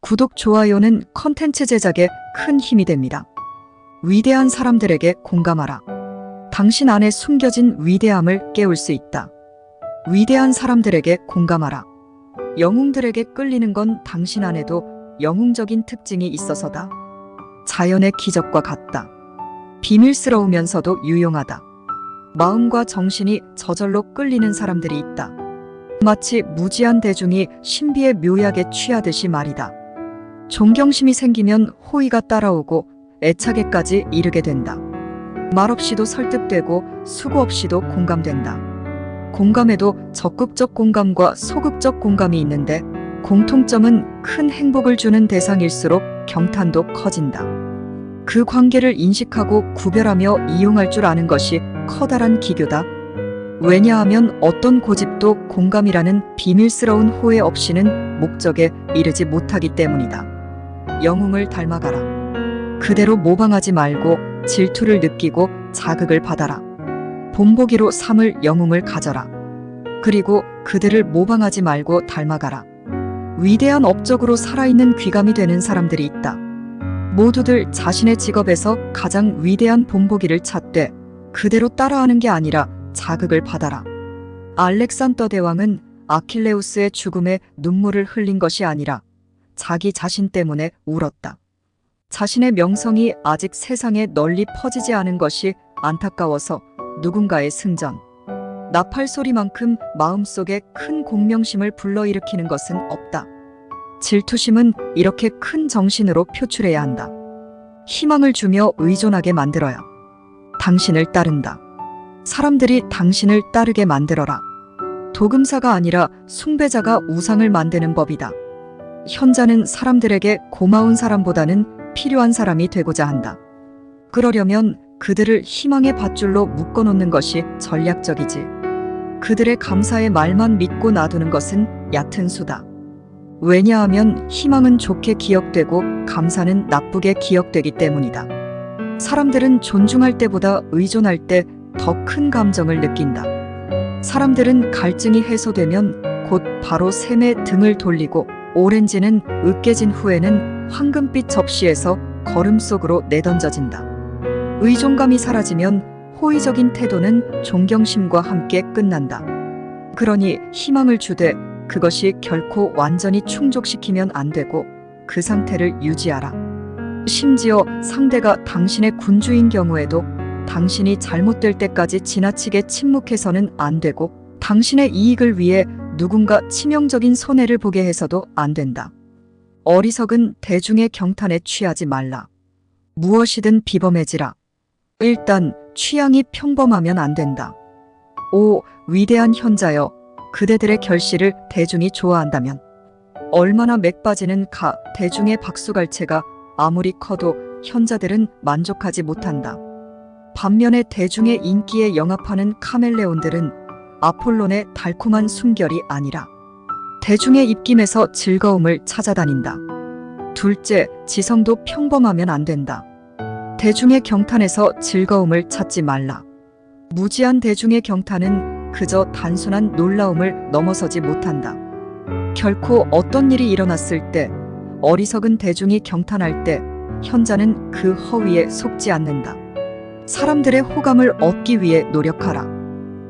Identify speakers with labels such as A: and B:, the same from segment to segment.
A: 구독, 좋아요는 컨텐츠 제작에 큰 힘이 됩니다. 위대한 사람들에게 공감하라. 당신 안에 숨겨진 위대함을 깨울 수 있다. 위대한 사람들에게 공감하라. 영웅들에게 끌리는 건 당신 안에도 영웅적인 특징이 있어서다. 자연의 기적과 같다. 비밀스러우면서도 유용하다. 마음과 정신이 저절로 끌리는 사람들이 있다. 마치 무지한 대중이 신비의 묘약에 취하듯이 말이다. 존경심이 생기면 호의가 따라오고 애착에까지 이르게 된다. 말없이도 설득되고 수고 없이도 공감된다. 공감에도 적극적 공감과 소극적 공감이 있는데 공통점은 큰 행복을 주는 대상일수록 경탄도 커진다. 그 관계를 인식하고 구별하며 이용할 줄 아는 것이 커다란 기교다. 왜냐하면 어떤 고집도 공감이라는 비밀스러운 호혜 없이는 목적에 이르지 못하기 때문이다. 영웅을 닮아가라. 그대로 모방하지 말고 질투를 느끼고 자극을 받아라. 본보기로 삼을 영웅을 가져라. 그리고 그들을 모방하지 말고 닮아가라. 위대한 업적으로 살아있는 귀감이 되는 사람들이 있다. 모두들 자신의 직업에서 가장 위대한 본보기를 찾되 그대로 따라하는 게 아니라 자극을 받아라. 알렉산더 대왕은 아킬레우스의 죽음에 눈물을 흘린 것이 아니라 자기 자신 때문에 울었다. 자신의 명성이 아직 세상에 널리 퍼지지 않은 것이 안타까워서 누군가의 승전, 나팔 소리만큼 마음속에 큰 공명심을 불러일으키는 것은 없다. 질투심은 이렇게 큰 정신으로 표출해야 한다. 희망을 주며 의존하게 만들어야 당신을 따른다. 사람들이 당신을 따르게 만들어라. 도금사가 아니라 숭배자가 우상을 만드는 법이다. 현자는 사람들에게 고마운 사람보다는 필요한 사람이 되고자 한다. 그러려면 그들을 희망의 밧줄로 묶어놓는 것이 전략적이지. 그들의 감사의 말만 믿고 놔두는 것은 얕은 수다. 왜냐하면 희망은 좋게 기억되고 감사는 나쁘게 기억되기 때문이다. 사람들은 존중할 때보다 의존할 때 더 큰 감정을 느낀다. 사람들은 갈증이 해소되면 곧 바로 샘에 등을 돌리고 오렌지는 으깨진 후에는 황금빛 접시에서 거름 속으로 내던져진다. 의존감이 사라지면 호의적인 태도는 존경심과 함께 끝난다. 그러니 희망을 주되 그것이 결코 완전히 충족시키면 안 되고 그 상태를 유지하라. 심지어 상대가 당신의 군주인 경우에도 당신이 잘못될 때까지 지나치게 침묵해서는 안 되고 당신의 이익을 위해 누군가 치명적인 손해를 보게 해서도 안 된다. 어리석은 대중의 경탄에 취하지 말라. 무엇이든 비범해지라. 일단 취향이 평범하면 안 된다. 오, 위대한 현자여, 그대들의 결실을 대중이 좋아한다면 얼마나 맥 빠지는 대중의 박수갈채가 아무리 커도 현자들은 만족하지 못한다. 반면에 대중의 인기에 영합하는 카멜레온들은 아폴론의 달콤한 숨결이 아니라 대중의 입김에서 즐거움을 찾아다닌다. 둘째, 지성도 평범하면 안 된다. 대중의 경탄에서 즐거움을 찾지 말라. 무지한 대중의 경탄은 그저 단순한 놀라움을 넘어서지 못한다. 결코 어떤 일이 일어났을 때, 어리석은 대중이 경탄할 때 현자는 그 허위에 속지 않는다. 사람들의 호감을 얻기 위해 노력하라.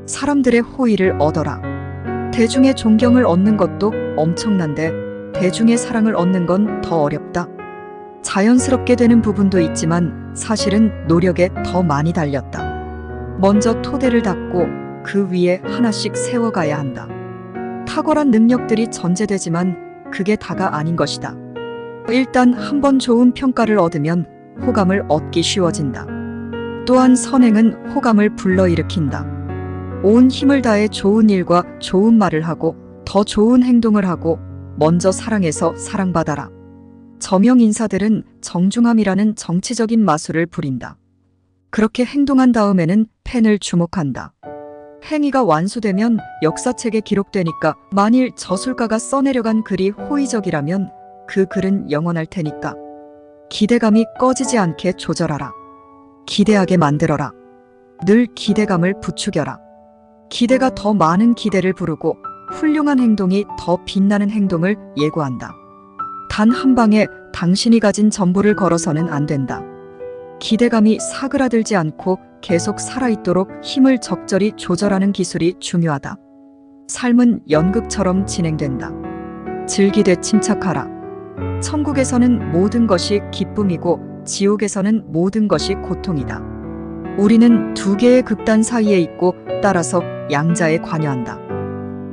A: 사람들의 호의를 얻어라. 대중의 존경을 얻는 것도 엄청난데 대중의 사랑을 얻는 건 더 어렵다. 자연스럽게 되는 부분도 있지만 사실은 노력에 더 많이 달렸다. 먼저 토대를 닦고 그 위에 하나씩 세워가야 한다. 탁월한 능력들이 전제되지만 그게 다가 아닌 것이다. 일단 한번 좋은 평가를 얻으면 호감을 얻기 쉬워진다. 또한 선행은 호감을 불러일으킨다. 온 힘을 다해 좋은 일과 좋은 말을 하고 더 좋은 행동을 하고 먼저 사랑해서 사랑받아라. 저명 인사들은 정중함이라는 정치적인 마술을 부린다. 그렇게 행동한 다음에는 팬을 주목한다. 행위가 완수되면 역사책에 기록되니까 만일 저술가가 써내려간 글이 호의적이라면 그 글은 영원할 테니까 기대감이 꺼지지 않게 조절하라. 기대하게 만들어라. 늘 기대감을 부추겨라. 기대가 더 많은 기대를 부르고 훌륭한 행동이 더 빛나는 행동을 예고한다. 단 한 방에 당신이 가진 전부를 걸어서는 안 된다. 기대감이 사그라들지 않고 계속 살아있도록 힘을 적절히 조절하는 기술이 중요하다. 삶은 연극처럼 진행된다. 즐기되 침착하라. 천국에서는 모든 것이 기쁨이고 지옥에서는 모든 것이 고통이다. 우리는 두 개의 극단 사이에 있고 따라서 양자에 관여한다.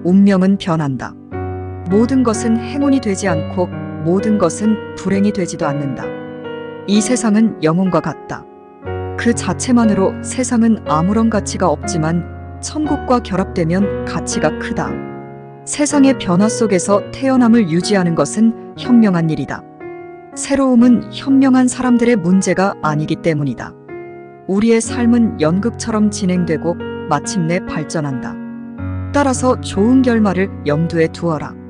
A: 운명은 변한다. 모든 것은 행운이 되지 않고 모든 것은 불행이 되지도 않는다. 이 세상은 영혼과 같다. 그 자체만으로 세상은 아무런 가치가 없지만 천국과 결합되면 가치가 크다. 세상의 변화 속에서 태어남을 유지하는 것은 현명한 일이다. 새로움은 현명한 사람들의 문제가 아니기 때문이다. 우리의 삶은 연극처럼 진행되고 마침내 발전한다. 따라서 좋은 결말을 염두에 두어라.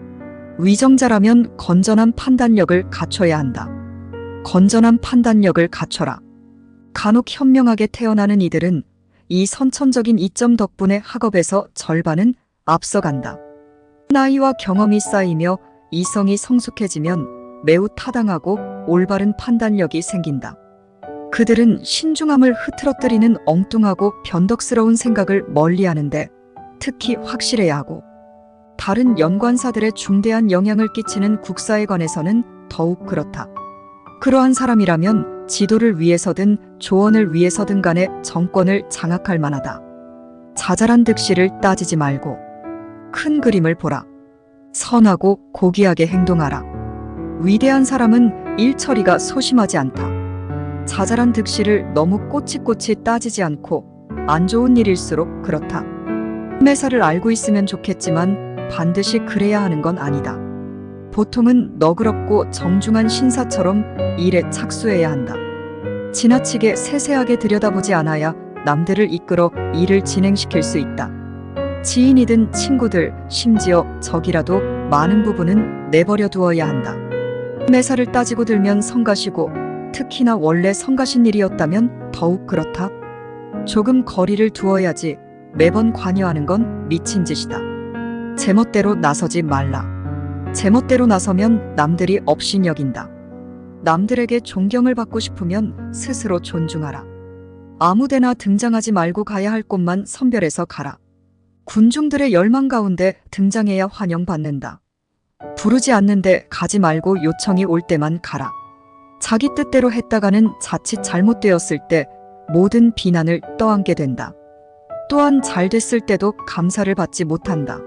A: 위정자라면 건전한 판단력을 갖춰야 한다. 건전한 판단력을 갖춰라. 간혹 현명하게 태어나는 이들은 이 선천적인 이점 덕분에 학업에서 절반은 앞서간다. 나이와 경험이 쌓이며 이성이 성숙해지면 매우 타당하고 올바른 판단력이 생긴다. 그들은 신중함을 흐트러뜨리는 엉뚱하고 변덕스러운 생각을 멀리하는데 특히 확실해야 하고, 다른 연관사들의 중대한 영향을 끼치는 국사에 관해서는 더욱 그렇다. 그러한 사람이라면 지도를 위해서든 조언을 위해서든 간에 정권을 장악할 만하다. 자잘한 득실을 따지지 말고 큰 그림을 보라. 선하고 고귀하게 행동하라. 위대한 사람은 일처리가 소심하지 않다. 자잘한 득실을 너무 꼬치꼬치 따지지 않고 안 좋은 일일수록 그렇다. 매사를 알고 있으면 좋겠지만 반드시 그래야 하는 건 아니다. 보통은 너그럽고 정중한 신사처럼 일에 착수해야 한다. 지나치게 세세하게 들여다보지 않아야 남들을 이끌어 일을 진행시킬 수 있다. 지인이든 친구들, 심지어 적이라도 많은 부분은 내버려 두어야 한다. 매사를 따지고 들면 성가시고, 특히나 원래 성가신 일이었다면 더욱 그렇다. 조금 거리를 두어야지 매번 관여하는 건 미친 짓이다. 제멋대로 나서지 말라. 제멋대로 나서면 남들이 업신여긴다. 남들에게 존경을 받고 싶으면 스스로 존중하라. 아무데나 등장하지 말고 가야 할 곳만 선별해서 가라. 군중들의 열망 가운데 등장해야 환영받는다. 부르지 않는데 가지 말고 요청이 올 때만 가라. 자기 뜻대로 했다가는 자칫 잘못되었을 때 모든 비난을 떠안게 된다. 또한 잘 됐을 때도 감사를 받지 못한다.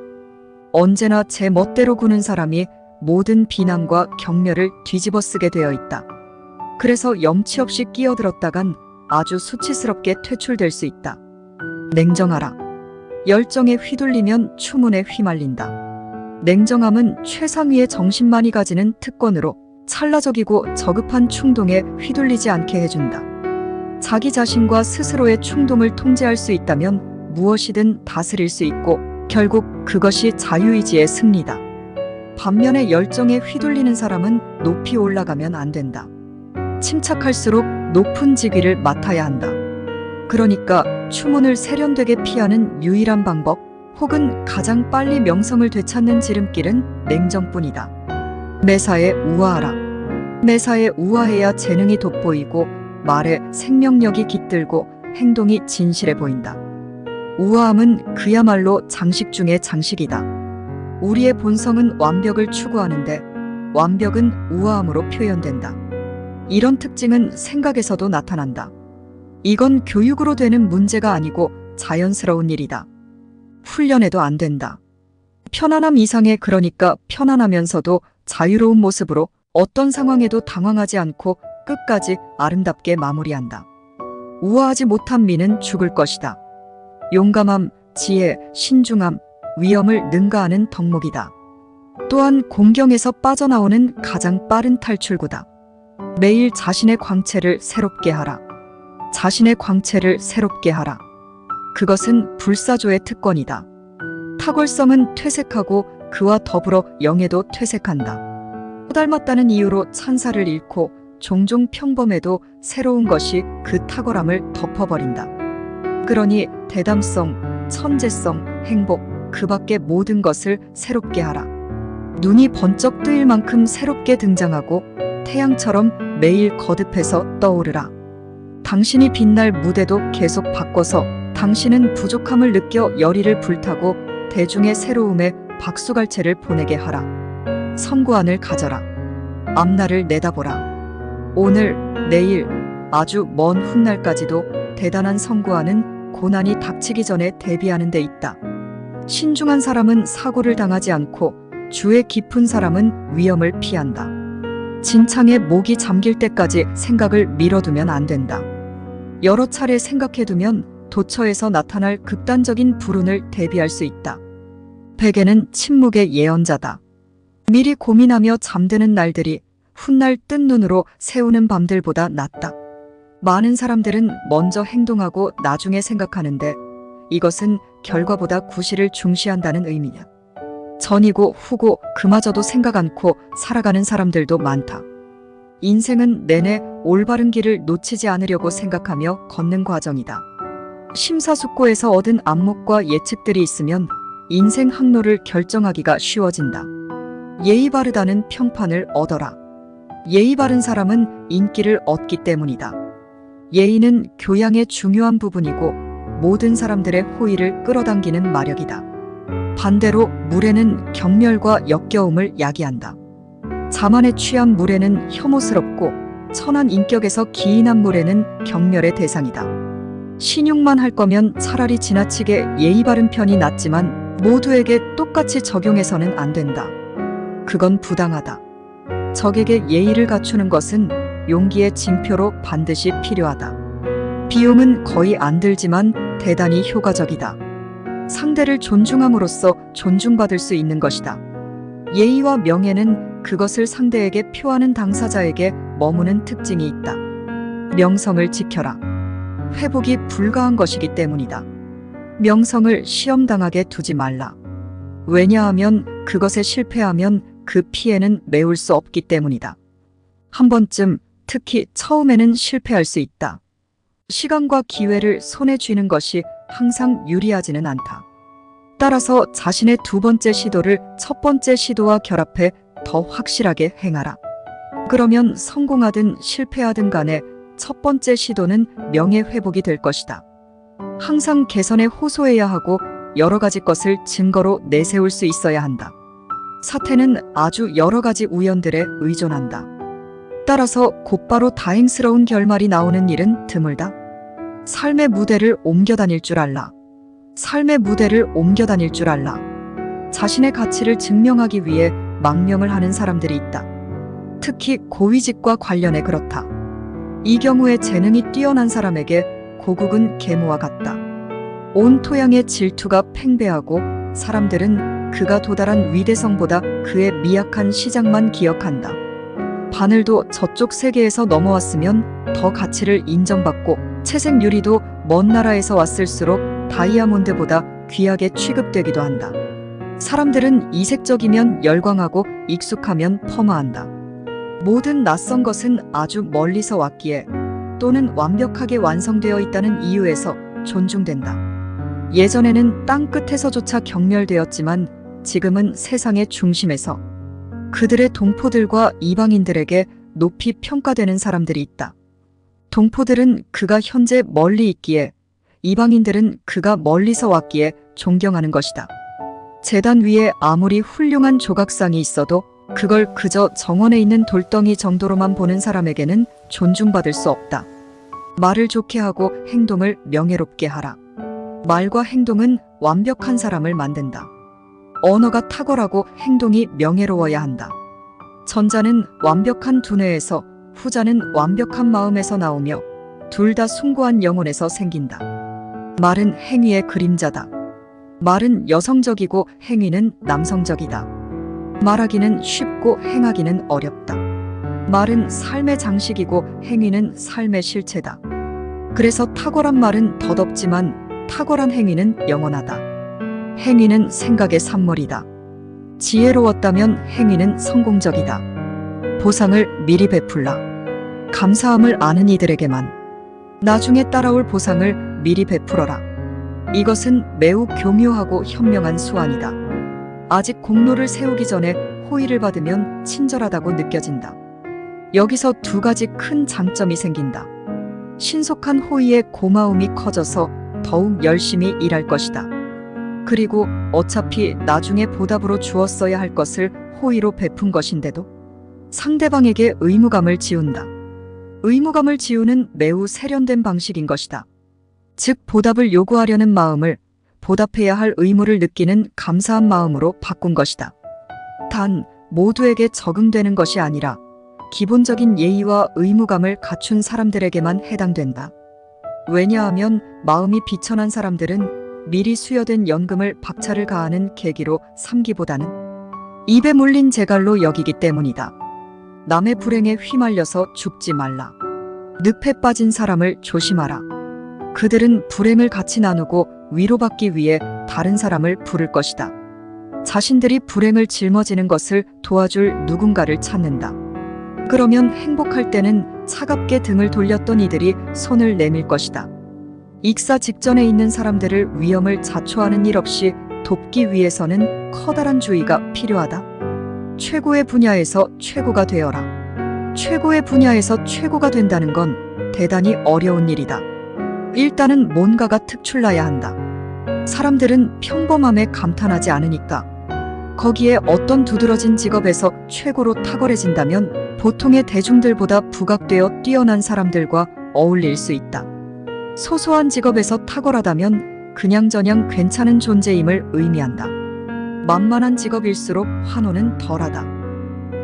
A: 언제나 제 멋대로 구는 사람이 모든 비난과 격려를 뒤집어 쓰게 되어 있다. 그래서 염치 없이 끼어들었다간 아주 수치스럽게 퇴출될 수 있다. 냉정하라. 열정에 휘둘리면 추문에 휘말린다. 냉정함은 최상위의 정신만이 가지는 특권으로 찰나적이고 저급한 충동에 휘둘리지 않게 해준다. 자기 자신과 스스로의 충동을 통제할 수 있다면 무엇이든 다스릴 수 있고 결국 그것이 자유의지의 승리다. 반면에 열정에 휘둘리는 사람은 높이 올라가면 안 된다. 침착할수록 높은 직위를 맡아야 한다. 그러니까 추문을 세련되게 피하는 유일한 방법 혹은 가장 빨리 명성을 되찾는 지름길은 냉정뿐이다. 매사에 우아하라. 매사에 우아해야 재능이 돋보이고 말에 생명력이 깃들고 행동이 진실해 보인다. 우아함은 그야말로 장식 중의 장식이다. 우리의 본성은 완벽을 추구하는데 완벽은 우아함으로 표현된다. 이런 특징은 생각에서도 나타난다. 이건 교육으로 되는 문제가 아니고 자연스러운 일이다. 훈련해도 안 된다. 편안함 이상의, 그러니까 편안하면서도 자유로운 모습으로 어떤 상황에도 당황하지 않고 끝까지 아름답게 마무리한다. 우아하지 못한 미는 죽을 것이다. 용감함, 지혜, 신중함, 위험을 능가하는 덕목이다. 또한 공경에서 빠져나오는 가장 빠른 탈출구다. 매일 자신의 광채를 새롭게 하라. 자신의 광채를 새롭게 하라. 그것은 불사조의 특권이다. 탁월성은 퇴색하고 그와 더불어 영예도 퇴색한다. 닮았다는 이유로 찬사를 잃고 종종 평범해도 새로운 것이 그 탁월함을 덮어버린다. 그러니 대담성, 천재성, 행복, 그 밖의 모든 것을 새롭게 하라. 눈이 번쩍 뜨일 만큼 새롭게 등장하고 태양처럼 매일 거듭해서 떠오르라. 당신이 빛날 무대도 계속 바꿔서 당신은 부족함을 느껴 열의를 불타고 대중의 새로움에 박수갈채를 보내게 하라. 성구안을 가져라. 앞날을 내다보라. 오늘, 내일, 아주 먼 훗날까지도 대단한 성구안은 고난이 닥치기 전에 대비하는 데 있다. 신중한 사람은 사고를 당하지 않고 주의 깊은 사람은 위험을 피한다. 진창에 목이 잠길 때까지 생각을 미뤄두면 안 된다. 여러 차례 생각해두면 도처에서 나타날 극단적인 불운을 대비할 수 있다. 베개는 침묵의 예언자다. 미리 고민하며 잠드는 날들이 훗날 뜬 눈으로 새우는 밤들보다 낫다. 많은 사람들은 먼저 행동하고 나중에 생각하는데 이것은 결과보다 구실을 중시한다는 의미야. 전이고 후고 그마저도 생각 않고 살아가는 사람들도 많다. 인생은 내내 올바른 길을 놓치지 않으려고 생각하며 걷는 과정이다. 심사숙고해서 얻은 안목과 예측들이 있으면 인생 항로를 결정하기가 쉬워진다. 예의 바르다는 평판을 얻어라. 예의 바른 사람은 인기를 얻기 때문이다. 예의는 교양의 중요한 부분이고 모든 사람들의 호의를 끌어당기는 마력이다. 반대로 무례는 경멸과 역겨움을 야기한다. 자만에 취한 무례는 혐오스럽고 천한 인격에서 기인한 무례는 경멸의 대상이다. 신용만 할 거면 차라리 지나치게 예의 바른 편이 낫지만 모두에게 똑같이 적용해서는 안 된다. 그건 부당하다. 적에게 예의를 갖추는 것은 용기의 징표로 반드시 필요하다. 비용은 거의 안 들지만 대단히 효과적이다. 상대를 존중함으로써 존중받을 수 있는 것이다. 예의와 명예는 그것을 상대에게 표하는 당사자에게 머무는 특징이 있다. 명성을 지켜라. 회복이 불가한 것이기 때문이다. 명성을 시험당하게 두지 말라. 왜냐하면 그것에 실패하면 그 피해는 메울 수 없기 때문이다. 한 번쯤, 특히 처음에는 실패할 수 있다. 시간과 기회를 손에 쥐는 것이 항상 유리하지는 않다. 따라서 자신의 두 번째 시도를 첫 번째 시도와 결합해 더 확실하게 행하라. 그러면 성공하든 실패하든 간에 첫 번째 시도는 명예회복이 될 것이다. 항상 개선에 호소해야 하고 여러 가지 것을 증거로 내세울 수 있어야 한다. 사태는 아주 여러 가지 우연들에 의존한다. 따라서 곧바로 다행스러운 결말이 나오는 일은 드물다. 삶의 무대를 옮겨 다닐 줄 알라. 삶의 무대를 옮겨 다닐 줄 알라. 자신의 가치를 증명하기 위해 망명을 하는 사람들이 있다. 특히 고위직과 관련해 그렇다. 이 경우에 재능이 뛰어난 사람에게 고국은 계모와 같다. 온 토양의 질투가 팽배하고 사람들은 그가 도달한 위대성보다 그의 미약한 시작만 기억한다. 바늘도 저쪽 세계에서 넘어왔으면 더 가치를 인정받고 채색 유리도 먼 나라에서 왔을수록 다이아몬드보다 귀하게 취급되기도 한다. 사람들은 이색적이면 열광하고 익숙하면 폄하한다. 모든 낯선 것은 아주 멀리서 왔기에 또는 완벽하게 완성되어 있다는 이유에서 존중된다. 예전에는 땅 끝에서조차 경멸되었지만 지금은 세상의 중심에서 그들의 동포들과 이방인들에게 높이 평가되는 사람들이 있다. 동포들은 그가 현재 멀리 있기에 이방인들은 그가 멀리서 왔기에 존경하는 것이다. 제단 위에 아무리 훌륭한 조각상이 있어도 그걸 그저 정원에 있는 돌덩이 정도로만 보는 사람에게는 존중받을 수 없다. 말을 좋게 하고 행동을 명예롭게 하라. 말과 행동은 완벽한 사람을 만든다. 언어가 탁월하고 행동이 명예로워야 한다. 전자는 완벽한 두뇌에서 후자는 완벽한 마음에서 나오며 둘 다 숭고한 영혼에서 생긴다. 말은 행위의 그림자다. 말은 여성적이고 행위는 남성적이다. 말하기는 쉽고 행하기는 어렵다. 말은 삶의 장식이고 행위는 삶의 실체다. 그래서 탁월한 말은 덧없지만 탁월한 행위는 영원하다. 행위는 생각의 산물이다. 지혜로웠다면 행위는 성공적이다. 보상을 미리 베풀라. 감사함을 아는 이들에게만 나중에 따라올 보상을 미리 베풀어라. 이것은 매우 교묘하고 현명한 수완이다. 아직 공로를 세우기 전에 호의를 받으면 친절하다고 느껴진다. 여기서 두 가지 큰 장점이 생긴다. 신속한 호의에 고마움이 커져서 더욱 열심히 일할 것이다. 그리고 어차피 나중에 보답으로 주었어야 할 것을 호의로 베푼 것인데도 상대방에게 의무감을 지운다. 의무감을 지우는 매우 세련된 방식인 것이다. 즉 보답을 요구하려는 마음을 보답해야 할 의무를 느끼는 감사한 마음으로 바꾼 것이다. 단 모두에게 적응되는 것이 아니라 기본적인 예의와 의무감을 갖춘 사람들에게만 해당된다. 왜냐하면 마음이 비천한 사람들은 미리 수여된 연금을 박차를 가하는 계기로 삼기보다는 입에 물린 재갈로 여기기 때문이다. 남의 불행에 휘말려서 죽지 말라. 늪에 빠진 사람을 조심하라. 그들은 불행을 같이 나누고 위로받기 위해 다른 사람을 부를 것이다. 자신들이 불행을 짊어지는 것을 도와줄 누군가를 찾는다. 그러면 행복할 때는 차갑게 등을 돌렸던 이들이 손을 내밀 것이다. 익사 직전에 있는 사람들을 위험을 자초하는 일 없이 돕기 위해서는 커다란 주의가 필요하다. 최고의 분야에서 최고가 되어라. 최고의 분야에서 최고가 된다는 건 대단히 어려운 일이다. 일단은 뭔가가 특출나야 한다. 사람들은 평범함에 감탄하지 않으니까. 거기에 어떤 두드러진 직업에서 최고로 탁월해진다면 보통의 대중들보다 부각되어 뛰어난 사람들과 어울릴 수 있다. 소소한 직업에서 탁월하다면 그냥저냥 괜찮은 존재임을 의미한다. 만만한 직업일수록 환호는 덜하다.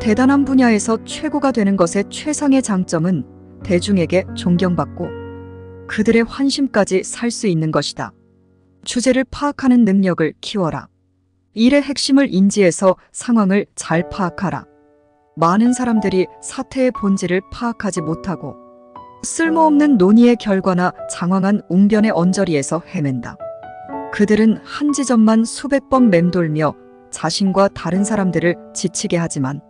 A: 대단한 분야에서 최고가 되는 것의 최상의 장점은 대중에게 존경받고 그들의 환심까지 살 수 있는 것이다. 주제를 파악하는 능력을 키워라. 일의 핵심을 인지해서 상황을 잘 파악하라. 많은 사람들이 사태의 본질을 파악하지 못하고 쓸모없는 논의의 결과나 장황한 웅변의 언저리에서 헤맨다. 그들은 한 지점만 수백 번 맴돌며 자신과 다른 사람들을 지치게 하지만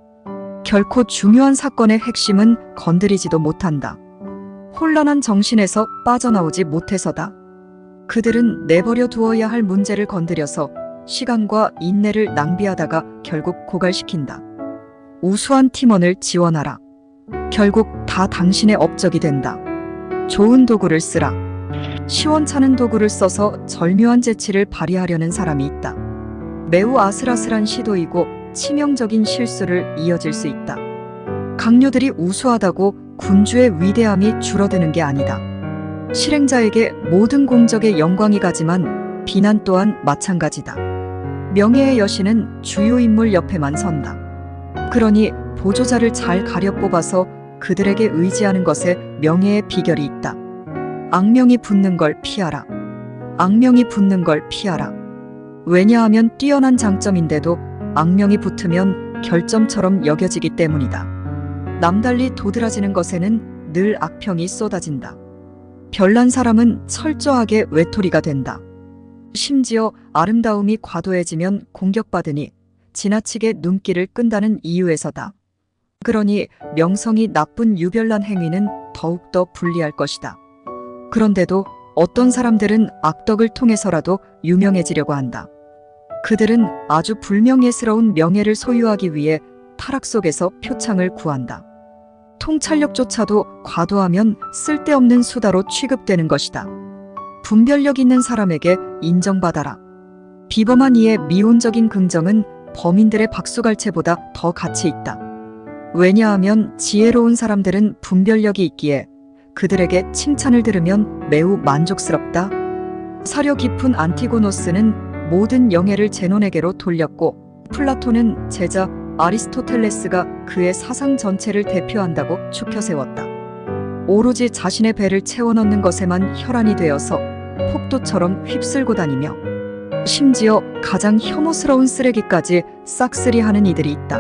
A: 결코 중요한 사건의 핵심은 건드리지도 못한다. 혼란한 정신에서 빠져나오지 못해서다. 그들은 내버려 두어야 할 문제를 건드려서 시간과 인내를 낭비하다가 결국 고갈시킨다. 우수한 팀원을 지원하라. 결국 다 당신의 업적이 된다. 좋은 도구를 쓰라. 시원찮은 도구를 써서 절묘한 재치를 발휘하려는 사람이 있다. 매우 아슬아슬한 시도이고 치명적인 실수를 이어질 수 있다. 강요들이 우수하다고 군주의 위대함이 줄어드는 게 아니다. 실행자에게 모든 공적의 영광이 가지만 비난 또한 마찬가지다. 명예의 여신은 주요 인물 옆에만 선다. 그러니 보조자를 잘 가려 뽑아서 그들에게 의지하는 것에 명예의 비결이 있다. 악명이 붙는 걸 피하라. 악명이 붙는 걸 피하라. 왜냐하면 뛰어난 장점인데도 악명이 붙으면 결점처럼 여겨지기 때문이다. 남달리 도드라지는 것에는 늘 악평이 쏟아진다. 별난 사람은 철저하게 외톨이가 된다. 심지어 아름다움이 과도해지면 공격받으니 지나치게 눈길을 끈다는 이유에서다. 그러니 명성이 나쁜 유별난 행위는 더욱더 불리할 것이다. 그런데도 어떤 사람들은 악덕을 통해서라도 유명해지려고 한다. 그들은 아주 불명예스러운 명예를 소유하기 위해 타락 속에서 표창을 구한다. 통찰력조차도 과도하면 쓸데없는 수다로 취급되는 것이다. 분별력 있는 사람에게 인정받아라. 비범한 이의 미온적인 긍정은 범인들의 박수갈채보다 더 가치 있다. 왜냐하면 지혜로운 사람들은 분별력이 있기에 그들에게 칭찬을 들으면 매우 만족스럽다. 사려 깊은 안티고노스는 모든 영예를 제논에게로 돌렸고 플라톤은 제자 아리스토텔레스가 그의 사상 전체를 대표한다고 추켜세웠다. 오로지 자신의 배를 채워넣는 것에만 혈안이 되어서 폭도처럼 휩쓸고 다니며 심지어 가장 혐오스러운 쓰레기까지 싹쓸이하는 이들이 있다.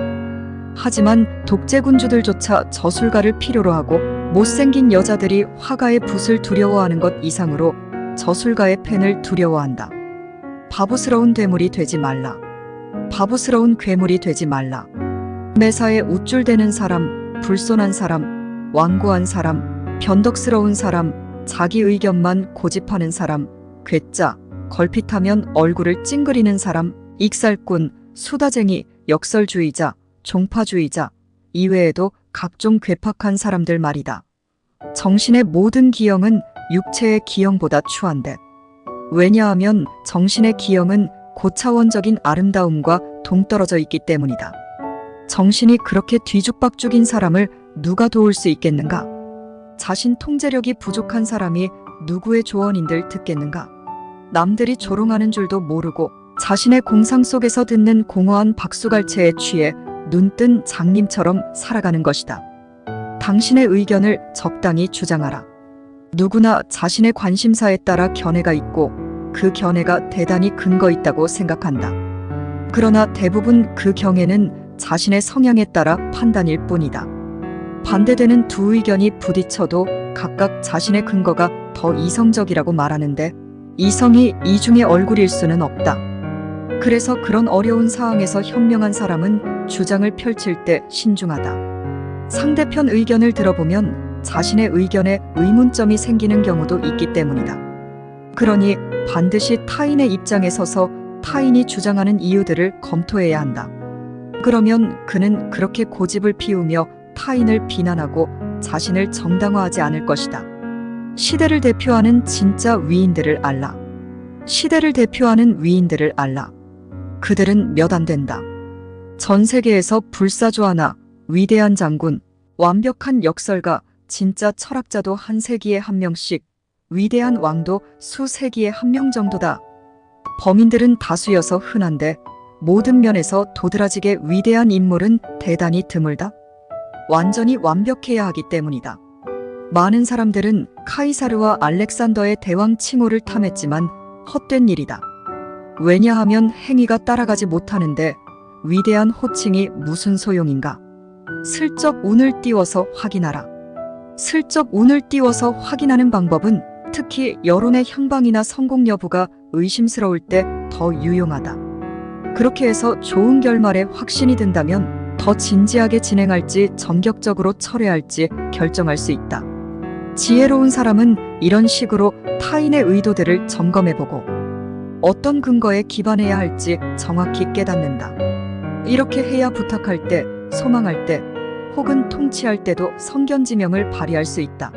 A: 하지만 독재군주들조차 저술가를 필요로 하고 못생긴 여자들이 화가의 붓을 두려워하는 것 이상으로 저술가의 펜을 두려워한다. 바보스러운 괴물이 되지 말라. 바보스러운 괴물이 되지 말라. 매사에 우쭐대는 사람, 불손한 사람, 완고한 사람, 변덕스러운 사람, 자기 의견만 고집하는 사람, 괴짜, 걸핏하면 얼굴을 찡그리는 사람, 익살꾼, 수다쟁이, 역설주의자, 종파주의자, 이외에도 각종 괴팍한 사람들 말이다. 정신의 모든 기형은 육체의 기형보다 추한데, 왜냐하면 정신의 기형은 고차원적인 아름다움과 동떨어져 있기 때문이다. 정신이 그렇게 뒤죽박죽인 사람을 누가 도울 수 있겠는가? 자신 통제력이 부족한 사람이 누구의 조언인들 듣겠는가? 남들이 조롱하는 줄도 모르고 자신의 공상 속에서 듣는 공허한 박수갈채에 취해 눈뜬 장님처럼 살아가는 것이다. 당신의 의견을 적당히 주장하라. 누구나 자신의 관심사에 따라 견해가 있고 그 견해가 대단히 근거 있다고 생각한다. 그러나 대부분 그 경애는 자신의 성향에 따라 판단일 뿐이다. 반대되는 두 의견이 부딪혀도 각각 자신의 근거가 더 이성적이라고 말하는데 이성이 이중의 얼굴일 수는 없다. 그래서 그런 어려운 상황에서 현명한 사람은 주장을 펼칠 때 신중하다. 상대편 의견을 들어보면 자신의 의견에 의문점이 생기는 경우도 있기 때문이다. 그러니 반드시 타인의 입장에 서서 타인이 주장하는 이유들을 검토해야 한다. 그러면 그는 그렇게 고집을 피우며 타인을 비난하고 자신을 정당화하지 않을 것이다. 시대를 대표하는 진짜 위인들을 알라. 시대를 대표하는 위인들을 알라. 그들은 몇 안 된다. 전 세계에서 불사조 하나, 위대한 장군, 완벽한 역설가, 진짜 철학자도 한 세기에 한 명씩, 위대한 왕도 수세기에 한 명 정도다. 범인들은 다수여서 흔한데 모든 면에서 도드라지게 위대한 인물은 대단히 드물다. 완전히 완벽해야 하기 때문이다. 많은 사람들은 카이사르와 알렉산더의 대왕 칭호를 탐했지만 헛된 일이다. 왜냐하면 행위가 따라가지 못하는데 위대한 호칭이 무슨 소용인가? 슬쩍 운을 띄워서 확인하라. 슬쩍 운을 띄워서 확인하는 방법은 특히 여론의 향방이나 성공 여부가 의심스러울 때 더 유용하다. 그렇게 해서 좋은 결말에 확신이 든다면 더 진지하게 진행할지 전격적으로 철회할지 결정할 수 있다. 지혜로운 사람은 이런 식으로 타인의 의도들을 점검해보고 어떤 근거에 기반해야 할지 정확히 깨닫는다. 이렇게 해야 부탁할 때, 소망할 때, 혹은 통치할 때도 성견지명을 발휘할 수 있다.